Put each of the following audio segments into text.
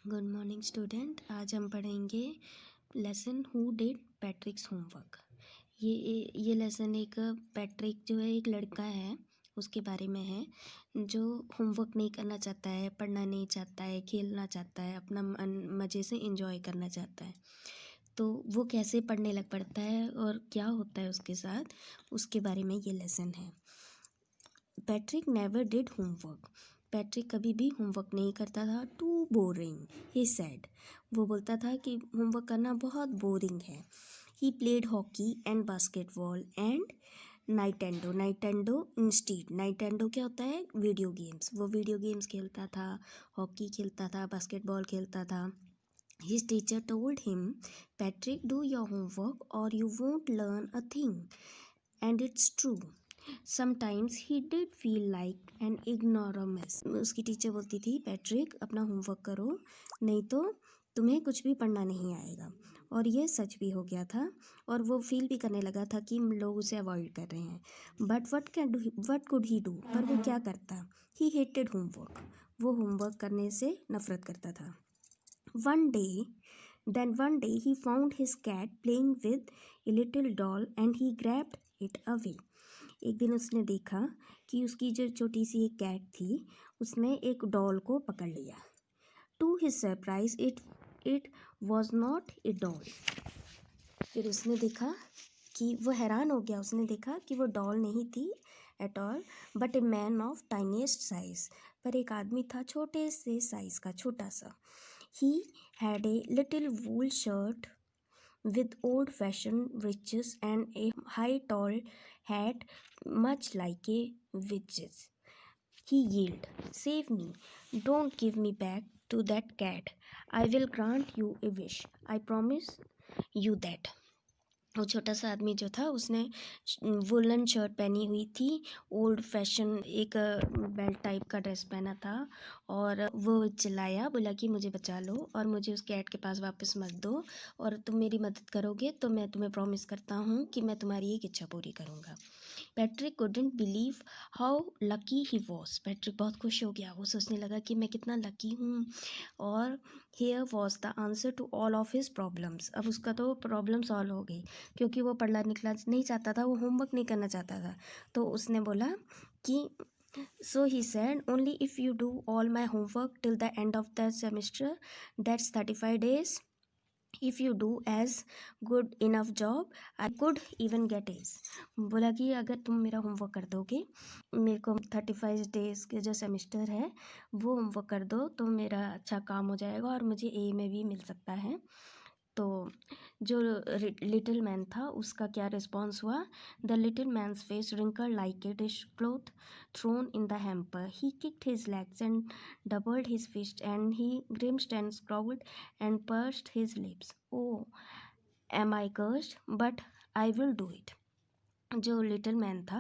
Good morning student. आज हम पढ़ेंगे लेसन हु डिड पैट्रिक्स होमवर्क। ये लेसन एक पैट्रिक जो है एक लड़का है उसके बारे में है जो होमवर्क नहीं करना चाहता है, पढ़ना नहीं चाहता है, खेलना चाहता है, अपना मज़े से एंजॉय करना चाहता है। तो वो कैसे पढ़ने लग पड़ता है और क्या होता है उसके साथ, उसके बारे में ये लेसन है। Patrick never did homework. Patrick कभी भी होमवर्क नहीं करता था। Too boring he said. वो बोलता था कि होमवर्क करना बहुत बोरिंग है। He played hockey and basketball and Nintendo. Nintendo instead. Nintendo क्या होता है? Video games. वो वीडियो गेम्स खेलता था, हॉकी खेलता था, बास्केटबॉल खेलता था। His teacher told him, Patrick do your homework or you won't learn a thing. And it's true. Sometimes he did feel like an ignoramus. उसकी टीचर बोलती थी, पैट्रिक अपना होमवर्क करो, नहीं तो तुम्हें कुछ भी पढ़ना नहीं आएगा। और ये सच भी हो गया था और वो फील भी करने लगा था कि लोग उसे अवॉइड कर रहे हैं। But what could he do? पर वो क्या करता? ही हेटेड होमवर्क। वो होमवर्क करने से नफरत करता था। One day he found his cat playing with a little doll and he grabbed it away. एक दिन उसने देखा कि उसकी जो छोटी सी एक कैट थी उसने एक डॉल को पकड़ लिया। To his surprise it was not a doll. फिर उसने देखा कि वो हैरान हो गया। उसने देखा कि वो डॉल नहीं थी at all, but a man of tiniest size. पर एक आदमी था छोटे से साइज का, छोटा सा। He had a little wool shirt with old-fashioned breeches and a high tall hat much like a witch's. He yelled, "Save me! Don't give me back to that cat. I will grant you a wish. I promise you that." वो छोटा सा आदमी जो था उसने woollen shirt पहनी हुई थी, ओल्ड फैशन एक बेल्ट टाइप का ड्रेस पहना था और वो चिल्लाया, बोला कि मुझे बचा लो और मुझे उस कैट के पास वापस मत दो, और तुम मेरी मदद करोगे तो मैं तुम्हें प्रॉमिस करता हूँ कि मैं तुम्हारी एक इच्छा पूरी करूँगा। Patrick couldn't believe how lucky he was. Patrick बहुत खुश हो गया। वो सोचने लगा कि मैं कितना लकी हूँ। और here was the answer to all of his problems. अब उसका तो प्रॉब्लम सॉल्व हो गई क्योंकि वो पढ़ना निकला नहीं चाहता था, वो होमवर्क नहीं करना चाहता था। तो उसने बोला कि So he said, only if you do all my homework till the end of the semester, that's 35 days. If you do as good enough job, I could even get A's. बोला कि अगर तुम मेरा होमवर्क कर दोगे, मेरे को 35 days के जो सेमेस्टर है वो होमवर्क कर दो तो मेरा अच्छा काम हो जाएगा और मुझे ए में भी मिल सकता है। तो जो लिटिल मैन था उसका क्या रिस्पॉन्स हुआ? The little man's face wrinkle like a dish cloth thrown in the hamper. He kicked his legs and doubled his fist and he grimaced and scowled and pursed his lips. Oh am I cursed but I will do it. जो little man था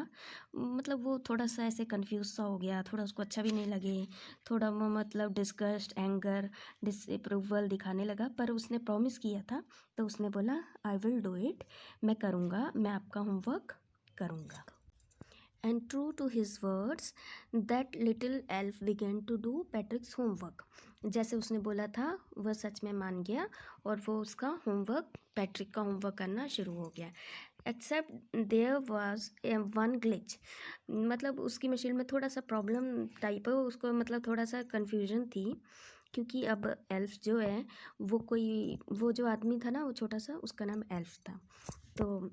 मतलब वो थोड़ा सा ऐसे confuse सा हो गया, थोड़ा उसको अच्छा भी नहीं लगे, थोड़ा वो मतलब डिस्गस्ट, एंगर, डिसअप्रूवल दिखाने लगा। पर उसने प्रॉमिस किया था तो उसने बोला आई विल डू इट, मैं करूँगा, मैं आपका होमवर्क करूँगा। And true to his words that little elf began to do Patrick's homework. जैसे उसने बोला था वह सच में मान गया और वो उसका होमवर्क, पैट्रिक का होमवर्क करना शुरू हो गया। Except there was one glitch. मतलब उसकी मशीन में थोड़ा सा प्रॉब्लम टाइप है, उसको मतलब थोड़ा सा कन्फ्यूजन थी क्योंकि अब एल्फ जो है वो जो आदमी था ना, वो छोटा सा, उसका नाम एल्फ था। तो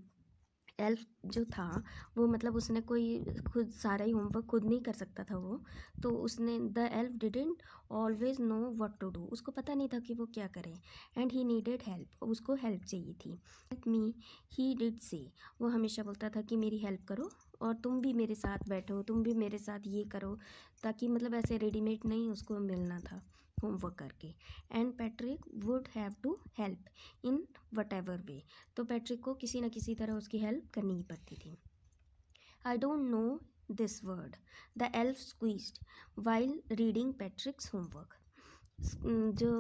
एल्फ जो था वो मतलब उसने कोई खुद सारा ही होमवर्क खुद नहीं कर सकता था वो, तो उसने the elf didn't always know what to do. उसको पता नहीं था कि वो क्या करे. And he needed help. उसको हेल्प चाहिए थी. हेल्प मी ही डिड से. वो हमेशा बोलता था कि मेरी हेल्प करो और तुम भी मेरे साथ बैठो, तुम भी मेरे साथ ये करो, ताकि मतलब ऐसे रेडीमेड नहीं उसको मिलना था होमवर्क करके. And Patrick would have to help in whatever way. तो पैट्रिक को किसी न किसी तरह उसकी हेल्प करनी ही पड़ती थी. I don't know this word the elf squeezed while reading पैट्रिक्स homework. जो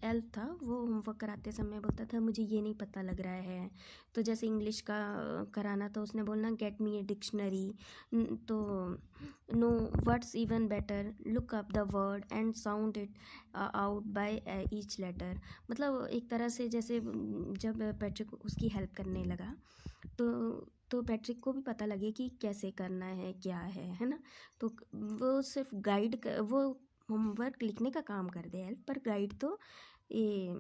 एल्फ था वो होमवर्क कराते समय बोलता था मुझे ये नहीं पता लग रहा है, तो जैसे इंग्लिश का कराना तो उसने बोलना get me a dictionary, to know words even better look up the word and sound it out by each letter. मतलब एक तरह से जैसे जब पैट्रिक उसकी हेल्प करने लगा तो पैट्रिक को भी पता लगे कि कैसे करना है क्या है ना। तो वो सिर्फ वो होमवर्क लिखने का काम कर दे हेल्प, पर गाइड तो ये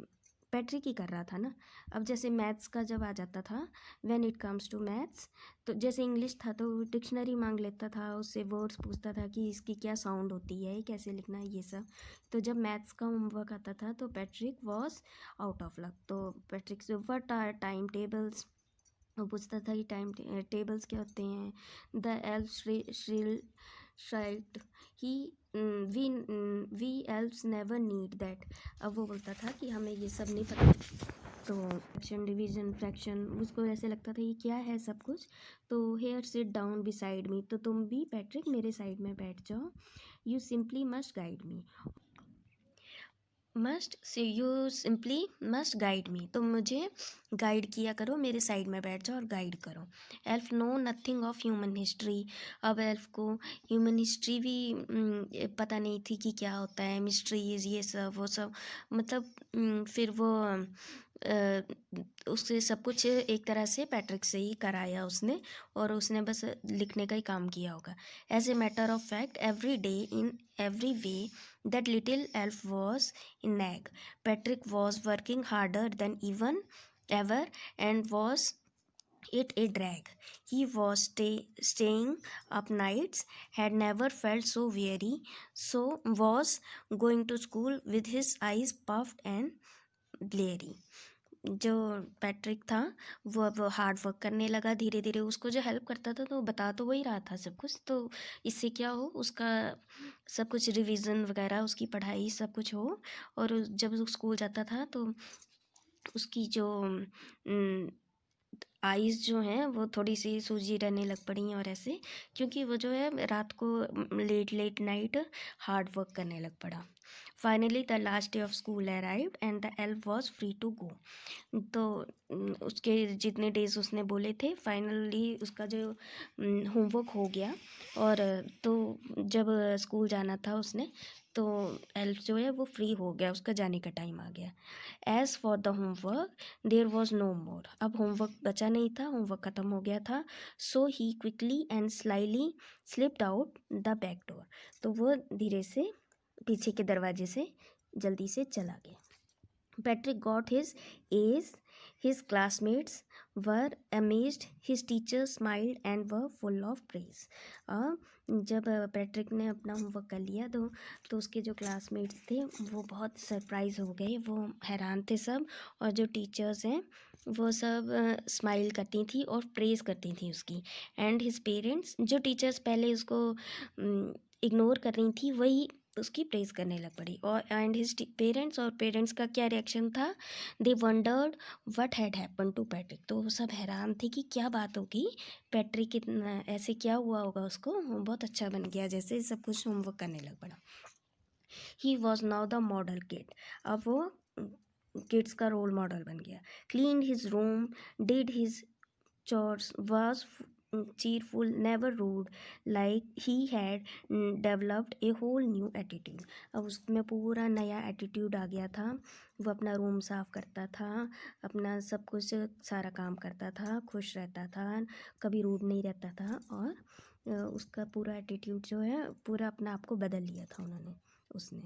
पैट्रिक ही कर रहा था ना। अब जैसे मैथ्स का जब आ जाता था, when it comes to maths, तो जैसे इंग्लिश था तो डिक्शनरी मांग लेता था, उससे वर्ड्स पूछता था कि इसकी क्या साउंड होती है, कैसे लिखना है, ये सब। तो जब मैथ्स का होमवर्क आता था तो Patrick was out of luck. तो पैट्रिक से व्हाट आर टाइम टेबल्स, वो पूछता था कि टाइम टेबल्स क्या होते हैं। The elf shrieked he we elves never need that. अब वो बोलता था कि हमें ये सब नहीं पता। तो फ्रैक्शन डिवीजन फ्रैक्शन उसको ऐसे लगता था ये क्या है सब कुछ। तो here sit down beside me, तो तुम भी पैट्रिक मेरे साइड में बैठ जाओ। You simply must guide me, must say you simply must guide me, तो मुझे गाइड किया करो, मेरे साइड में बैठ जाओ और गाइड करो। Elf know nothing of human history. अब एल्फ को ह्यूमन हिस्ट्री भी पता नहीं थी कि क्या होता है, मिस्ट्रीज ये सब वो सब। मतलब फिर वो उससे सब कुछ एक तरह से पैट्रिक से ही कराया उसने, और उसने बस लिखने का ही काम किया होगा। As a matter of fact every day in every way that little elf was in nag. Patrick was working harder than even ever and was it a drag. He was staying up nights, had never felt so weary, so was going to school with his eyes puffed and bleary. जो Patrick था वो अब hard work करने लगा धीरे धीरे। उसको जो हेल्प करता था तो बता तो वही रहा था सब कुछ, तो इससे क्या हो उसका सब कुछ रिवीजन वगैरह उसकी पढ़ाई सब कुछ हो। और जब वो स्कूल जाता था तो उसकी जो आईज़ जो हैं वो थोड़ी सी सूजी रहने लग पड़ी और ऐसे, क्योंकि वो जो है रात को late late night hard work करने लग पड़ा। Finally the last day of school arrived and the elf was free to go. तो उसके जितने डेज उसने बोले थे फाइनली उसका जो होमवर्क हो गया। और तो जब स्कूल जाना था उसने, तो एल्फ जो है वो फ्री हो गया, उसका जाने का टाइम आ गया। As for the homework there was no more. अब होमवर्क बचा नहीं था, होमवर्क ख़त्म हो गया था। So he quickly and slyly slipped out the back door. तो वो धीरे से पीछे के दरवाजे से जल्दी से चला गया। Patrick got his A's. His classmates were amazed. His teachers smiled and were full of praise. जब पैट्रिक ने अपना होमवर्क कर लिया तो उसके जो क्लासमेट्स थे वो बहुत सरप्राइज़ हो गए, वो हैरान थे सब। और जो टीचर्स हैं वो सब स्माइल करती थी और प्रेज़ करती थी उसकी। एंड हिज पेरेंट्स, जो टीचर्स पहले उसको इग्नोर कर रही थी वही उसकी प्रेज़ करने लग पड़ी। और एंड हिज पेरेंट्स, और पेरेंट्स का क्या रिएक्शन था, they wondered what had happen to Patrick. तो वो सब हैरान थे कि क्या बात होगी, पैट्रिक इतना ऐसे क्या हुआ होगा उसको, वो बहुत अच्छा बन गया, जैसे सब कुछ होमवर्क करने लग पड़ा। He was now the model kid. अब वो किड्स का रोल मॉडल बन गया। Clean his room, did his chores, was cheerful, never rude, like he had developed a whole new attitude. अब उसमें पूरा नया एटीट्यूड आ गया था। वो अपना रूम साफ़ करता था, अपना सब कुछ सारा काम करता था, खुश रहता था, कभी रूड नहीं रहता था। और उसका पूरा एटीट्यूड जो है पूरा अपना आप को बदल लिया था उसने।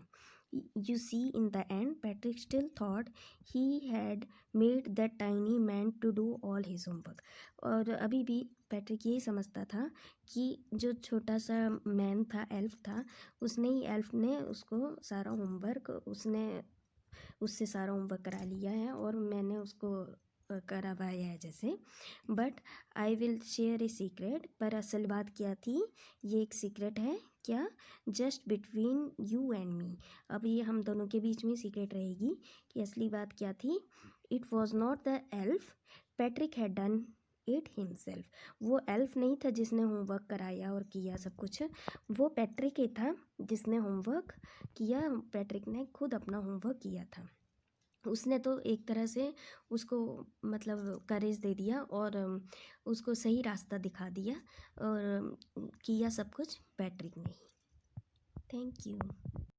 You see, in the end, Patrick still thought he had made that tiny man to do all his homework. और अभी भी पैट्रिक यही समझता था कि जो छोटा सा मैन था, एल्फ था, एल्फ ने उसको सारा होमवर्क उससे सारा होमवर्क करा लिया है और मैंने उसको करवाया है जैसे। But I will share a secret, पर असल बात क्या थी, ये एक सीक्रेट है क्या, just between you and me. अब ये हम दोनों के बीच में सीक्रेट रहेगी कि असली बात क्या थी। It was not the elf Patrick had done it himself. वो एल्फ नहीं था जिसने होमवर्क कराया और किया सब कुछ, वो पैट्रिक ही था जिसने होमवर्क किया। पैट्रिक ने खुद अपना होमवर्क किया था। उसने तो एक तरह से उसको मतलब करेज दे दिया और उसको सही रास्ता दिखा दिया, और किया सब कुछ पैट्रिक ने ही। Thank you.